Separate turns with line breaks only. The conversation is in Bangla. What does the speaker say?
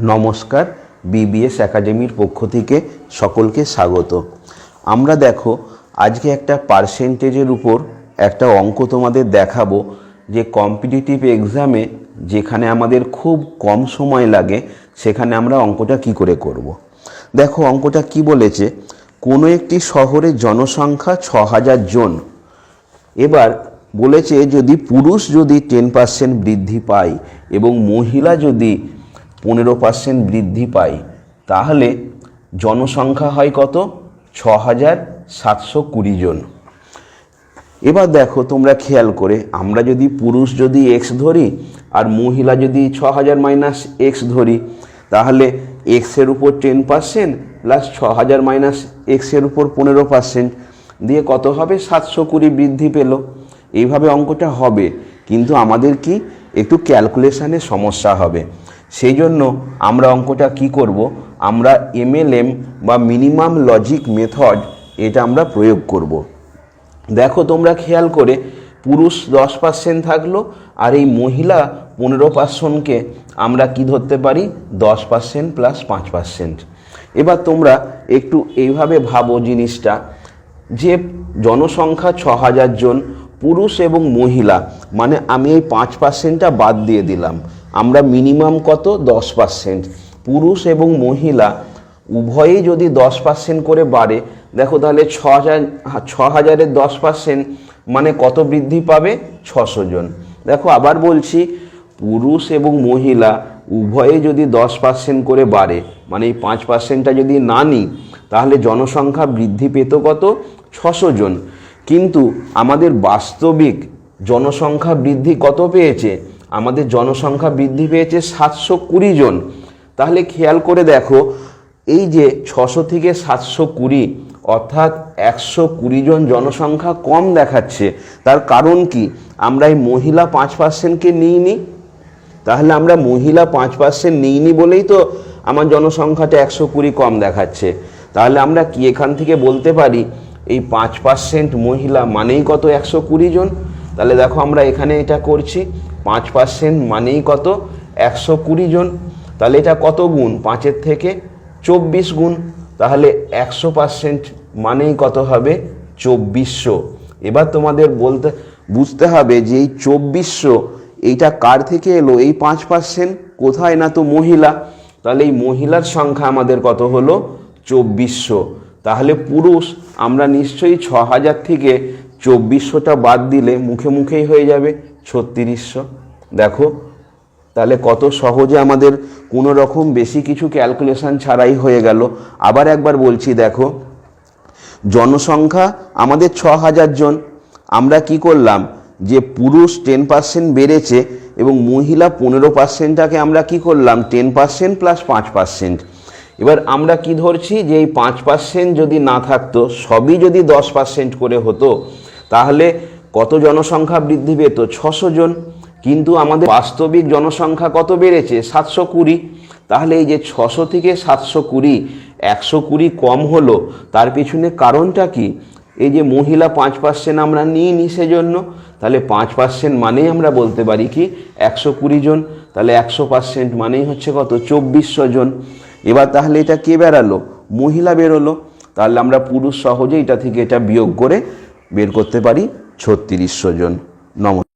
নমস্কার, বিবিএস একাডেমির পক্ষ থেকে সকলকে স্বাগত। আমরা দেখো আজকে একটা পার্সেন্টেজের উপর একটা অঙ্ক তোমাদের দেখাবো, যে কম্পিটিটিভ এক্সামে যেখানে আমাদের খুব কম সময় লাগে সেখানে আমরা অঙ্কটা কি করে করব। দেখো অঙ্কটা কি বলেছে, কোনো একটি শহরের জনসংখ্যা ৬০০০ জন। এবার বলেছে যদি পুরুষ যদি 10% বৃদ্ধি পায় এবং মহিলা যদি 15% বৃদ্ধি পায়, তাহলে জনসংখ্যা হয় কত? ৬৭২০ জন। এবার দেখো তোমরা খেয়াল করে, আমরা যদি পুরুষ যদি এক্স ধরি আর মহিলা যদি ৬০০০ মাইনাস এক্স ধরি, তাহলে এক্সের উপর 10% প্লাস ৬০০০ মাইনাস এক্সের উপর 15% দিয়ে কত হবে? ৭২০ বৃদ্ধি পেল। এইভাবে অঙ্কটা হবে, কিন্তু আমাদের কি একটু ক্যালকুলেশানের সমস্যা হবে। সেই জন্য আমরা অঙ্কটা কি করব, আমরা MLM বা মিনিমাম লজিক মেথড এটা আমরা প্রয়োগ করব। দেখো তোমরা খেয়াল করে, পুরুষ 10% থাকলো আর এই মহিলা 15%কে আমরা কি ধরতে পারি? 10% প্লাস 5%। এবার তোমরা একটু এইভাবে ভাবো জিনিসটা, যে জনসংখ্যা ৬০০০ জন, পুরুষ এবং মহিলা, মানে আমি এই 5%টা বাদ দিয়ে দিলাম। আমরা মিনিমাম কত? 10%। পুরুষ এবং মহিলা উভয়েই যদি 10% করে বাড়ে, দেখো তাহলে ৬০০০-এর 10% মানে কত বৃদ্ধি পাবে? ৬০০ জন। দেখো আবার বলছি, পুরুষ এবং মহিলা উভয়ে যদি 10% করে বাড়ে, মানে এই 5%টা যদি না নিই, তাহলে জনসংখ্যা বৃদ্ধি পেত কত? ৬০০ জন। কিন্তু আমাদের বাস্তবিক জনসংখ্যা বৃদ্ধি কত পেয়েছে? আমাদের জনসংখ্যা বৃদ্ধি পেয়েছে ৭২০ জন। তাহলে খেয়াল করে দেখো, এই যে ৬০০ থেকে ৭২০, অর্থাৎ ১২০ জন জনসংখ্যা কম দেখাচ্ছে। তার কারণ কি? আমরা এই মহিলা 5%কে নিইনি। তাহলে আমরা মহিলা 5% নিইনি বলেই তো আমার জনসংখ্যাটা ১২০ কম দেখাচ্ছে। তাহলে আমরা কি এখান থেকে বলতে পারি, এই 5% মহিলা মানেই কত? ১২০ জন। তাহলে দেখো আমরা এখানে এটা করছি, 5% মানেই কত? ১২০ জন। তাহলে এটা কত গুণ? 5-এর থেকে 24 গুণ। তাহলে 100% মানেই কত হবে? ২৪০০। এবার তোমাদের বুঝতে হবে যে এই ২৪০০ এইটা কার থেকে এলো? এই 5% কোথায়? না তো মহিলা। তাহলে এই মহিলার সংখ্যা আমাদের কত হলো? ২৪০০। তাহলে পুরুষ আমরা নিশ্চয়ই ৬০০০ থেকে ২৪০০টা বাদ দিলে মুখে মুখেই হয়ে যাবে ৩৬০০। দেখো তাহলে কত সহজে আমাদের কোনো রকম বেশি কিছু ক্যালকুলেশন ছাড়াই হয়ে গেল। আবার একবার বলছি, দেখো জনসংখ্যা আমাদের ৬০০০ জন। আমরা কি করলাম, যে পুরুষ 10% বেড়েছে এবং মহিলা 15%টাকে আমরা কি করলাম? 10% প্লাস 5%। এবার আমরা কি ধরছি, যে এই 5% যদি না থাকতো, সবই যদি 10% করে হতো, তাহলে কত জনসংখ্যা বৃদ্ধি পেত? ৬০০ জন। কিন্তু আমাদের বাস্তবিক জনসংখ্যা কত বেড়েছে? ৭২০। তাহলে এই যে ৬০০ থেকে ৭২০, ১২০ কম হলো, তার পিছনে কারণটা কি? এই যে মহিলা 5% আমরা নিইনি সেজন্য। তাহলে 5% মানেই আমরা বলতে পারি কি? ১২০ জন। তাহলে 100% মানেই হচ্ছে কত? ২৪০০ জন। এবার তাহলে এটা কে বেরালো? মহিলা বেরোলো। তাহলে আমরা পুরুষ সহজে এটা থেকে এটা বিয়োগ করে বের করতে পারি ৩৬০০ জন। নমস্কার।